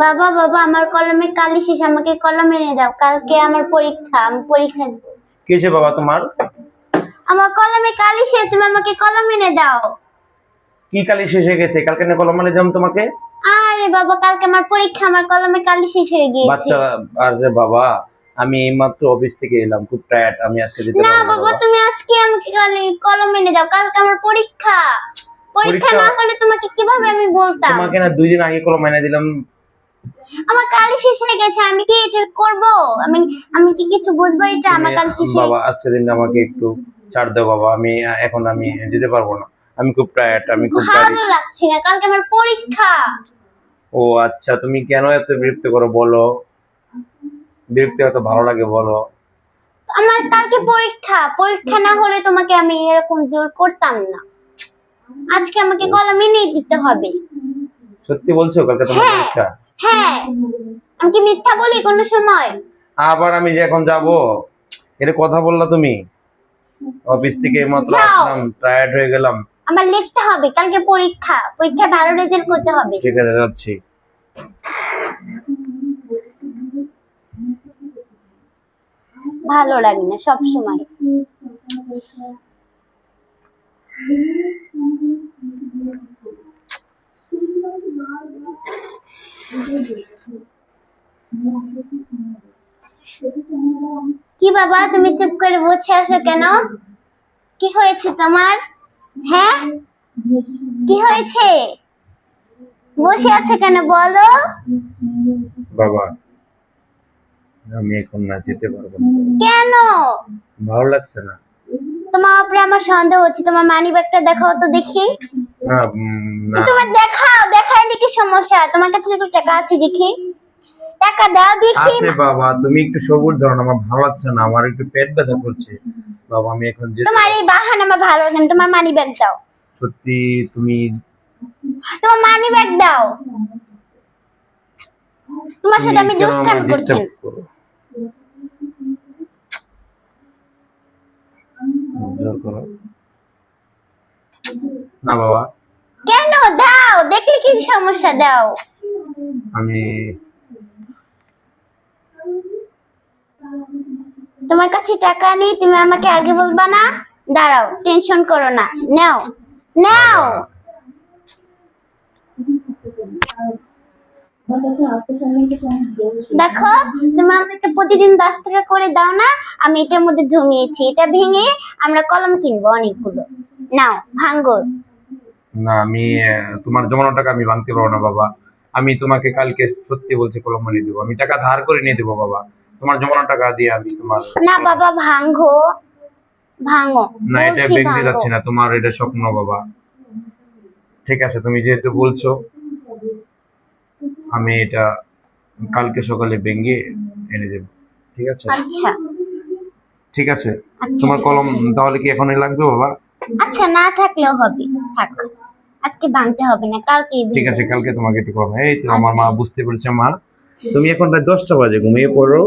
বাবা বাবা আমার কলমে কালি শেষ, আমাকে কলম এনে দাও, কালকে আমার পরীক্ষা, আমি পরীক্ষা দিব। কি হয়েছে বাবা তোমার? আমার কলমে কালি শেষ, তুমি আমাকে কলম এনে দাও। কি কালি শেষ হয়ে গেছে? কালকে না কলম আনলাম তোমাকে। আরে বাবা কালকে আমার পরীক্ষা, আমার কলমে কালি শেষ হয়ে গিয়েছে। বাচ্চা, আরে বাবা আমি এইমাত্র অফিস থেকে এলাম, খুব টায়ার্ড, আমি আজকে যেতে না পারবো না বাবা বাবা। তুমি আজকে আমাকে কলম এনে দাও, কালকে আমার পরীক্ষা। পরীক্ষা না হলে তোমাকে কিভাবে আমি বলতাম? তোমাকে না 2 দিন আগে কলম এনে দিলাম। আমার কালি শেষ হয়ে গেছে, আমি কি এটা করব? আমি আমি কি কিছু বুঝবো এটা? আমার কালি শেষ হয়ে বাবা আজকে দিন আমাকে একটু ছাড় দাও বাবা, এখন আমি যেতে পারবো না, আমি খুব টায়ার্ড, আমি খুব ভালো লাগছে না, কালকে আমার পরীক্ষা। ও আচ্ছা, তুমি কেন এত বিরক্ত করো বলো? বিরক্ত এত ভালো লাগে বলো? আমার কালকে পরীক্ষা, পরীক্ষা না হলে তোমাকে আমি এরকম জোর করতাম না। আজকে আমাকে কলম এনে দিতে হবে। সত্যি বলছো কালকে তোমার পরীক্ষা? হ্যাঁ, আমি কি মিথ্যা বলি কোন সময়? আবার আমি যে এখন যাব, এটা কথা বললা তুমি? অফিস থেকে মাত্র যাও। আসলাম, টায়ার্ড হয়ে গেলাম। আমার লিখতে হবে, কালকে পরীক্ষা, পরীক্ষা ভালো রেজাল্ট করতে হবে। ঠিক আছে যাচ্ছি। ভালো লাগে না সব সময়। কি বাবা তুমি চুপ করে বসে আছো কেন? কি হয়েছে তোমার? হ্যাঁ কি হয়েছে? বসে আছো কেন বলো? বাবা আমি এখন না যেতে পারবো না। কেন? ভালো লাগছে না। তোমার উপরে আমার সন্দেহ হচ্ছে, তোমার মানি ব্যাগটা দেখাও তো দেখি। না না তোমার দেখাও, দেখাই দেখি সমস্যা, তোমার কাছে কত টাকা আছে দেখি, টাকা দাও দেখি। আছে বাবা, তুমি একটু সবুর ধরো না, আমার ভালো লাগছে না, আমার একটু পেট ব্যথা করছে। বাবা আমি এখন যেতে তোমার এই বাহানা আমার ভালো লাগে না, তোমার মানি ব্যাগ দাও। সত্যি তুমি তোমার মানি ব্যাগ দাও। তোমার সাথে আমি দুষ্টামি করছি। না বাবা। কেন? দাও দেখলে কি সমস্যা, দাও। আমি তোমার কাছে টাকা নেই, তুমি আমাকে আগে বলবা না? দাঁড়াও, টেনশন করো না, নাও নাও। দেখো তুমি আমাকে প্রতিদিন 10 টাকা করে দাও না, আমি এটার মধ্যে জমিয়েছি, এটা ভেঙে আমরা কলম কিনবো অনেকগুলো। নাও ভাঙ্গো। না, আমি তোমার জমানো টাকা আমি ভাঙতে পারবো না বাবা। আমি তোমাকে কালকে সত্যি বলছি কলম এনে দেবো, আমি টাকা ধার করে নিয়ে দেবো বাবা। তোমার জমানো টাকা দিয়ে আমি তোমার না বাবা ভাঙ্গো, ভাঙো। না, এটা ভেঙতে যাচ্ছি না, তোমার এটা স্বপ্ন বাবা। ঠিক আছে তুমি যেহেতু বলছো, আমি এটা কালকে সকালে ভেঙে এনে দেবো। ঠিক আছে? আচ্ছা ঠিক আছে। আচ্ছা, তোমার ঠিক কলম আছে। তাহলে কি এখনই লাগবে বাবা? আচ্ছা না থাকলেও হবে, থাক, আজকে ভাঙতে হবে না, কালকে। ঠিক আছে কালকে তোমাকে একটু কলম, এই তো আমার মা আচ্ছা। বুঝতে পেরেছে মা। তুমি এখন রাত 10টা বাজে, ঘুমিয়ে পড়ো।